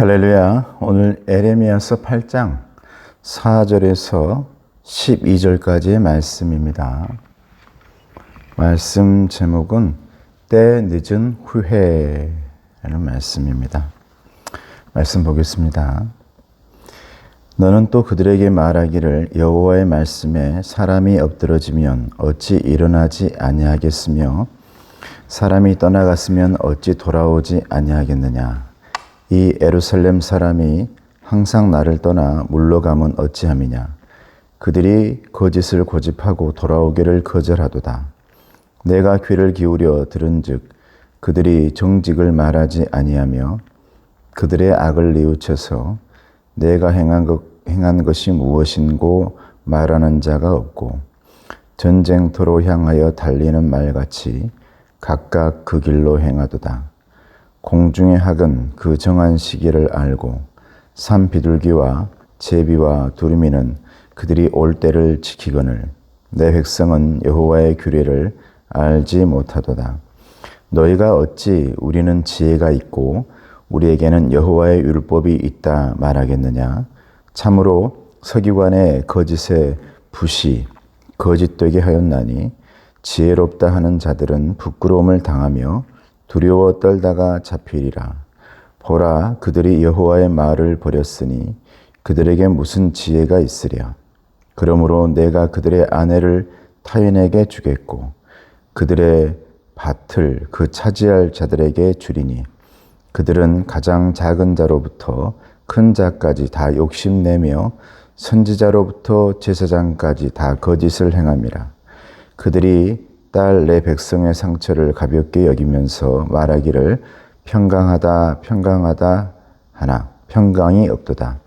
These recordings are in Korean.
할렐루야. 오늘 에레미야서 8장 4절에서 12절까지의 말씀입니다. 말씀 제목은 때 늦은 후회라는 말씀입니다. 말씀 보겠습니다. 너는 또 그들에게 말하기를 여호와의 말씀에 사람이 엎드러지면 어찌 일어나지 아니하겠으며 사람이 떠나갔으면 어찌 돌아오지 아니하겠느냐. 이 예루살렘 사람이 항상 나를 떠나 물러가면 어찌함이냐. 그들이 거짓을 고집하고 돌아오기를 거절하도다. 내가 귀를 기울여 들은즉 그들이 정직을 말하지 아니하며 그들의 악을 뉘우쳐서 내가 행한 것이 무엇인고 말하는 자가 없고 전쟁터로 향하여 달리는 말같이 각각 그 길로 행하도다. 공중의 학은 그 정한 시기를 알고 산 비둘기와 제비와 두루미는 그들이 올 때를 지키거늘 내 백성은 여호와의 규례를 알지 못하도다. 너희가 어찌 우리는 지혜가 있고 우리에게는 여호와의 율법이 있다 말하겠느냐. 참으로 서기관의 거짓에 붓이 거짓되게 하였나니 지혜롭다 하는 자들은 부끄러움을 당하며 두려워 떨다가 잡히리라. 보라, 그들이 여호와의 말을 버렸으니 그들에게 무슨 지혜가 있으랴. 그러므로 내가 그들의 아내를 타인에게 주겠고 그들의 밭을 그 차지할 자들에게 주리니 그들은 가장 작은 자로부터 큰 자까지 다 욕심내며 선지자로부터 제사장까지 다 거짓을 행함이라. 그들이 딸 내 백성의 상처를 가볍게 여기면서 말하기를 평강하다 평강하다 하나 평강이 없도다.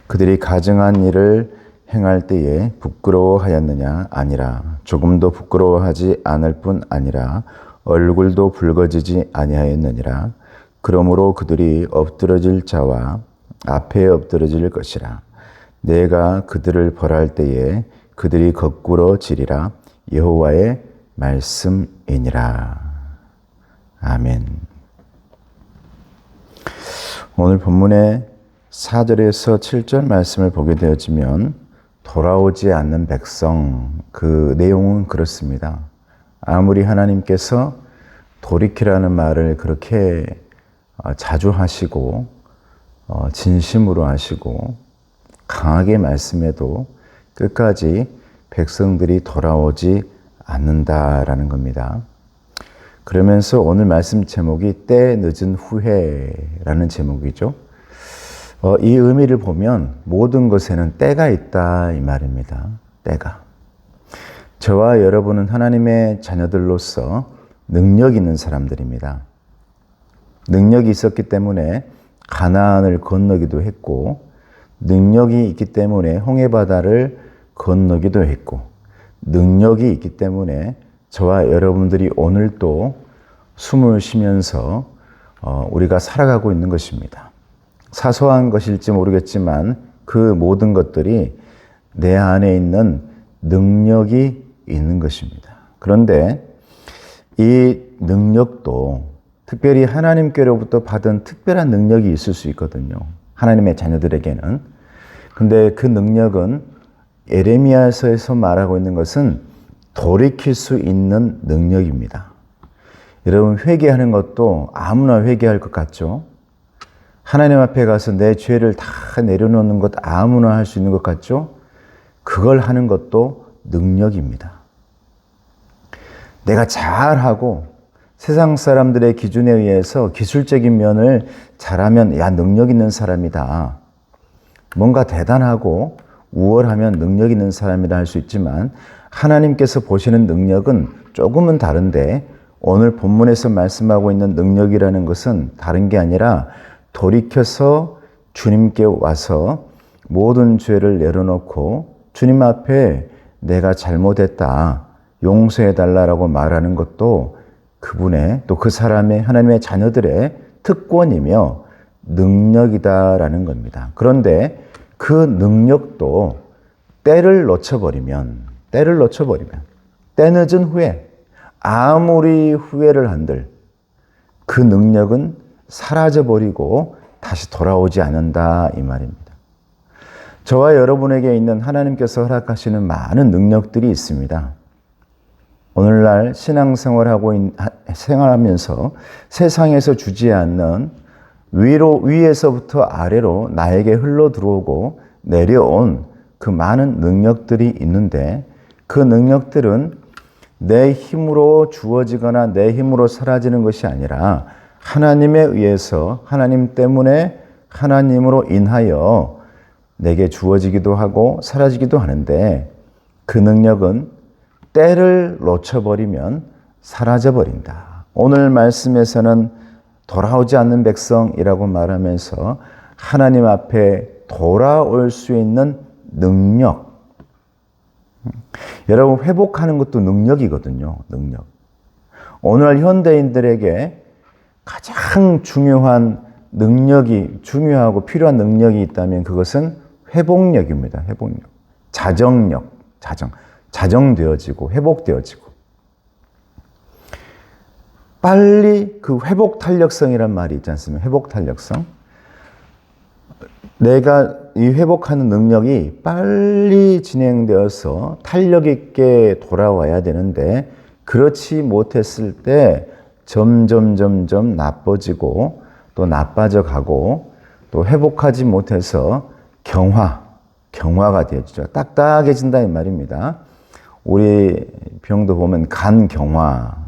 그들이 가증한 일을 행할 때에 부끄러워하였느냐. 아니라 조금도 부끄러워하지 않을 뿐 아니라 얼굴도 붉어지지 아니하였느니라. 그러므로 그들이 엎드러질 자와 앞에 엎드러질 것이라. 내가 그들을 벌할 때에 그들이 거꾸로 지리라. 여호와의 말씀이니라. 아멘. 오늘 본문의 4절에서 7절 말씀을 보게 되어지면 돌아오지 않는 백성, 그 내용은 그렇습니다. 아무리 하나님께서 돌이키라는 말을 그렇게 자주 하시고 진심으로 하시고 강하게 말씀해도 끝까지 백성들이 돌아오지 않는다라는 겁니다. 그러면서 오늘 말씀 제목이 때 늦은 후회라는 제목이죠. 이 의미를 보면 모든 것에는 때가 있다 이 말입니다. 때가. 저와 여러분은 하나님의 자녀들로서 능력이 있는 사람들입니다. 능력이 있었기 때문에 가나안을 건너기도 했고 능력이 있기 때문에 홍해바다를 건너기도 했고 능력이 있기 때문에 저와 여러분들이 오늘 또 숨을 쉬면서 우리가 살아가고 있는 것입니다. 사소한 것일지 모르겠지만 그 모든 것들이 내 안에 있는 능력이 있는 것입니다. 그런데 이 능력도 특별히 하나님께로부터 받은 특별한 능력이 있을 수 있거든요. 하나님의 자녀들에게는. 근데 그 능력은 에레미야서에서 말하고 있는 것은 돌이킬 수 있는 능력입니다. 여러분 회개하는 것도 아무나 회개할 것 같죠? 하나님 앞에 가서 내 죄를 다 내려놓는 것 아무나 할 수 있는 것 같죠? 그걸 하는 것도 능력입니다. 내가 잘하고 세상 사람들의 기준에 의해서 기술적인 면을 잘하면 야 능력 있는 사람이다. 뭔가 대단하고 우월하면 능력 있는 사람이라 할 수 있지만 하나님께서 보시는 능력은 조금은 다른데 오늘 본문에서 말씀하고 있는 능력이라는 것은 다른 게 아니라 돌이켜서 주님께 와서 모든 죄를 내려놓고 주님 앞에 내가 잘못했다 용서해달라고 말하는 것도 그분의 또 그 사람의 하나님의 자녀들의 특권이며 능력이다라는 겁니다. 그런데 그 능력도 때를 놓쳐버리면 때 늦은 후에 아무리 후회를 한들 그 능력은 사라져버리고 다시 돌아오지 않는다 이 말입니다. 저와 여러분에게 있는 하나님께서 허락하시는 많은 능력들이 있습니다. 오늘날 생활하면서 세상에서 주지 않는 위에서부터 아래로 나에게 흘러 들어오고 내려온 그 많은 능력들이 있는데 그 능력들은 내 힘으로 주어지거나 내 힘으로 사라지는 것이 아니라 하나님에 의해서 하나님 때문에 하나님으로 인하여 내게 주어지기도 하고 사라지기도 하는데 그 능력은 때를 놓쳐버리면 사라져버린다. 오늘 말씀에서는 돌아오지 않는 백성이라고 말하면서 하나님 앞에 돌아올 수 있는 능력. 여러분, 회복하는 것도 능력이거든요. 능력. 오늘 현대인들에게 가장 중요한 능력이, 중요하고 필요한 능력이 있다면 그것은 회복력입니다. 회복력. 자정력. 자정되어지고 회복되어지고. 빨리 그 회복 탄력성이란 말이 있지 않습니까? 회복 탄력성. 내가 이 회복하는 능력이 빨리 진행되어서 탄력 있게 돌아와야 되는데 그렇지 못했을 때 점점 나빠지고 또 나빠져 가고 또 회복하지 못해서 경화가 되어지죠. 딱딱해진다 이 말입니다. 우리 병도 보면 간경화.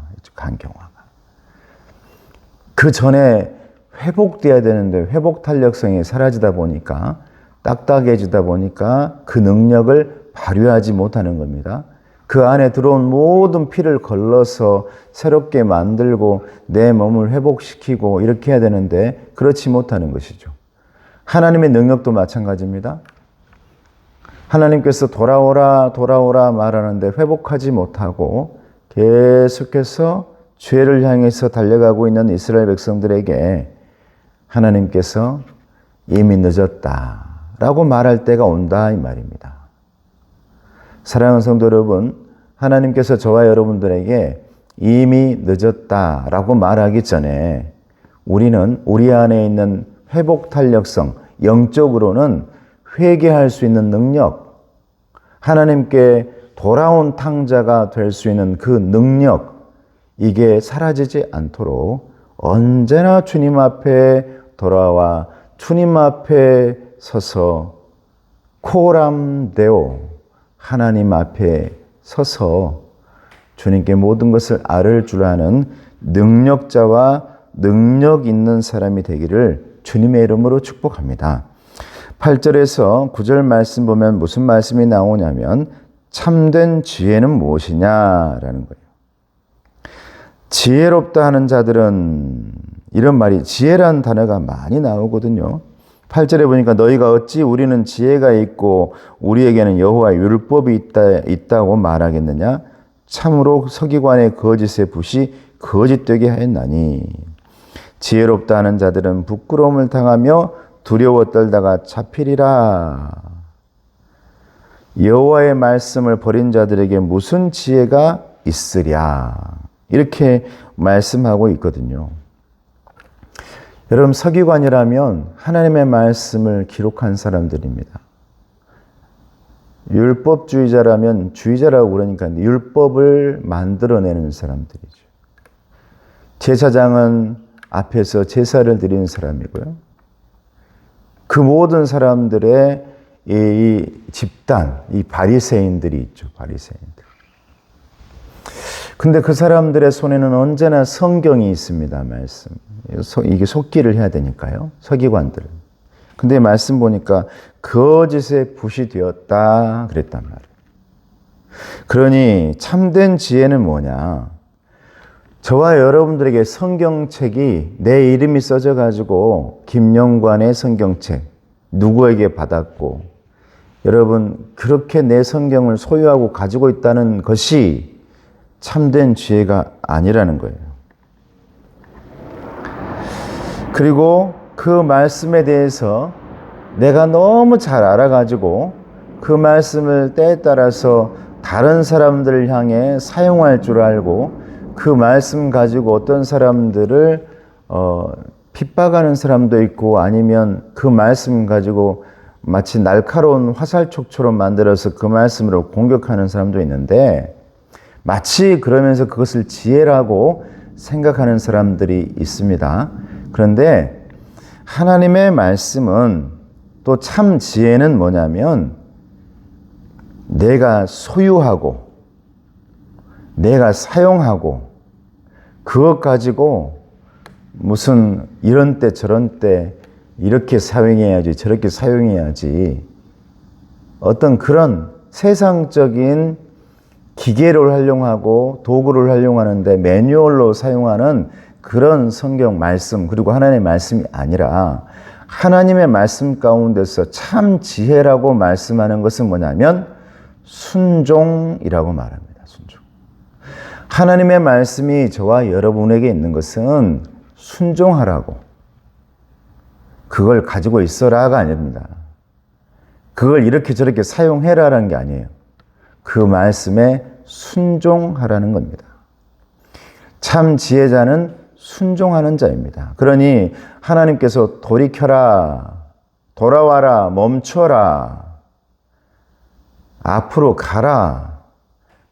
그 전에 회복돼야 되는데 회복 탄력성이 사라지다 보니까 딱딱해지다 보니까 그 능력을 발휘하지 못하는 겁니다. 그 안에 들어온 모든 피를 걸러서 새롭게 만들고 내 몸을 회복시키고 이렇게 해야 되는데 그렇지 못하는 것이죠. 하나님의 능력도 마찬가지입니다. 하나님께서 돌아오라 말하는데 회복하지 못하고 계속해서 죄를 향해서 달려가고 있는 이스라엘 백성들에게 하나님께서 이미 늦었다라고 말할 때가 온다 이 말입니다. 사랑하는 성도 여러분, 하나님께서 저와 여러분들에게 이미 늦었다라고 말하기 전에 우리는 우리 안에 있는 회복 탄력성, 영적으로는 회개할 수 있는 능력, 하나님께 돌아온 탕자가 될 수 있는 그 능력, 이게 사라지지 않도록 언제나 주님 앞에 돌아와 주님 앞에 서서 코람데오 하나님 앞에 서서 주님께 모든 것을 아를 줄 아는 능력자와 능력 있는 사람이 되기를 주님의 이름으로 축복합니다. 8절에서 9절 말씀 보면 무슨 말씀이 나오냐면 참된 지혜는 무엇이냐라는 거예요. 지혜롭다 하는 자들은 이런 말이 지혜라는 단어가 많이 나오거든요. 8절에 보니까 너희가 어찌 우리는 지혜가 있고 우리에게는 여호와의 율법이 있다고 말하겠느냐? 참으로 서기관의 거짓의 붓이 거짓되게 하였나니 지혜롭다 하는 자들은 부끄러움을 당하며 두려워 떨다가 잡히리라. 여호와의 말씀을 버린 자들에게 무슨 지혜가 있으랴. 이렇게 말씀하고 있거든요. 여러분, 서기관이라면 하나님의 말씀을 기록한 사람들입니다. 율법주의자라면 주의자라고 그러니까 율법을 만들어내는 사람들이죠. 제사장은 앞에서 제사를 드리는 사람이고요. 그 모든 사람들의 이 집단, 이 바리새인들이 있죠. 바리새인들. 근데 그 사람들의 손에는 언제나 성경이 있습니다. 말씀. 이게 속기를 해야 되니까요. 서기관들은. 근데 말씀 보니까 거짓의 붓이 되었다 그랬단 말이에요. 그러니 참된 지혜는 뭐냐? 저와 여러분들에게 성경책이 내 이름이 써져 가지고 김영관의 성경책 누구에게 받았고 여러분 그렇게 내 성경을 소유하고 가지고 있다는 것이 참된 지혜가 아니라는 거예요. 그리고 그 말씀에 대해서 내가 너무 잘 알아가지고 그 말씀을 때에 따라서 다른 사람들을 향해 사용할 줄 알고 그 말씀 가지고 어떤 사람들을 핍박하는 사람도 있고 아니면 그 말씀 가지고 마치 날카로운 화살촉처럼 만들어서 그 말씀으로 공격하는 사람도 있는데 마치 그러면서 그것을 지혜라고 생각하는 사람들이 있습니다. 그런데 하나님의 말씀은 또 참 지혜는 뭐냐면 내가 소유하고 내가 사용하고 그것 가지고 무슨 이런 때 저런 때 이렇게 사용해야지 저렇게 사용해야지 어떤 그런 세상적인 기계를 활용하고 도구를 활용하는데 매뉴얼로 사용하는 그런 성경 말씀 그리고 하나님의 말씀이 아니라 하나님의 말씀 가운데서 참 지혜라고 말씀하는 것은 뭐냐면 순종이라고 말합니다. 순종. 하나님의 말씀이 저와 여러분에게 있는 것은 순종하라고 그걸 가지고 있어라가 아닙니다. 그걸 이렇게 저렇게 사용해라라는 게 아니에요. 그 말씀에 순종하라는 겁니다. 참 지혜자는 순종하는 자입니다. 그러니 하나님께서 돌이켜라, 돌아와라, 멈춰라, 앞으로 가라,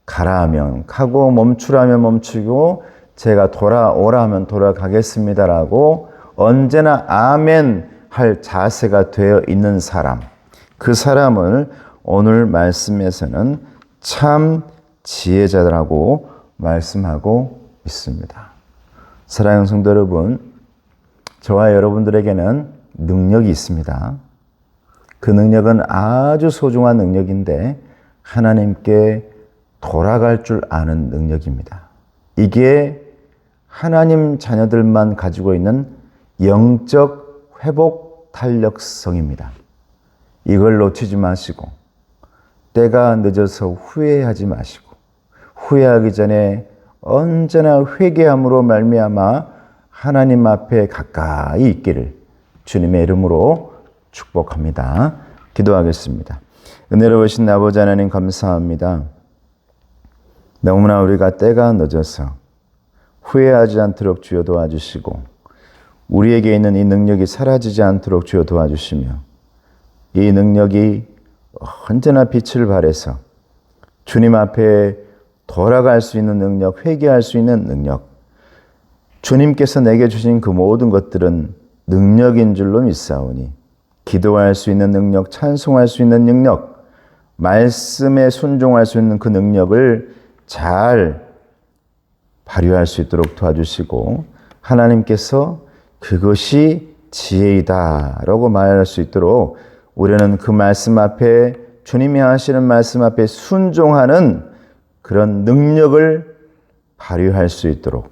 가라 하면 가고 멈추라면 멈추고 제가 돌아오라 하면 돌아가겠습니다라고 언제나 아멘 할 자세가 되어 있는 사람, 그 사람을 오늘 말씀에서는 참 지혜자라고 말씀하고 있습니다. 사랑하는 성도 여러분, 저와 여러분들에게는 능력이 있습니다. 그 능력은 아주 소중한 능력인데 하나님께 돌아갈 줄 아는 능력입니다. 이게 하나님 자녀들만 가지고 있는 영적 회복 탄력성입니다. 이걸 놓치지 마시고 때가 늦어서 후회하지 마시고 후회하기 전에 언제나 회개함으로 말미암아 하나님 앞에 가까이 있기를 주님의 이름으로 축복합니다. 기도하겠습니다. 은혜로우신 아버지 하나님 감사합니다. 너무나 우리가 때가 늦어서 후회하지 않도록 주여 도와주시고 우리에게 있는 이 능력이 사라지지 않도록 주여 도와주시며 이 능력이 언제나 빛을 발해서 주님 앞에 돌아갈 수 있는 능력, 회개할 수 있는 능력, 주님께서 내게 주신 그 모든 것들은 능력인 줄로 믿사오니 기도할 수 있는 능력, 찬송할 수 있는 능력, 말씀에 순종할 수 있는 그 능력을 잘 발휘할 수 있도록 도와주시고 하나님께서 그것이 지혜이다 라고 말할 수 있도록 우리는 그 말씀 앞에 주님이 하시는 말씀 앞에 순종하는 그런 능력을 발휘할 수 있도록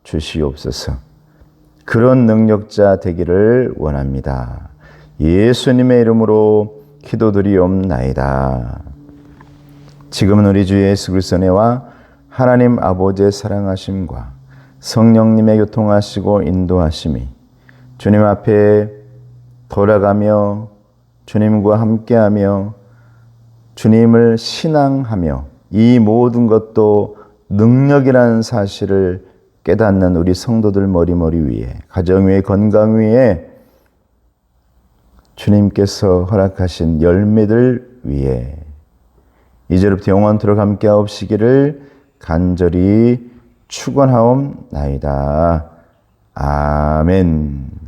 도와주시옵소서. 그런 능력자 되기를 원합니다. 예수님의 이름으로 기도드리옵나이다. 지금은 우리 주 예수 그리스도의 은혜와 하나님 아버지의 사랑하심과 성령님의 교통하시고 인도하심이 주님 앞에 돌아가며 주님과 함께하며 주님을 신앙하며 이 모든 것도 능력이라는 사실을 깨닫는 우리 성도들 머리머리 위에 가정 위에 건강 위에 주님께서 허락하신 열매들 위에 이제부터 영원토록 함께하옵시기를 간절히 축원하옵나이다. 아멘.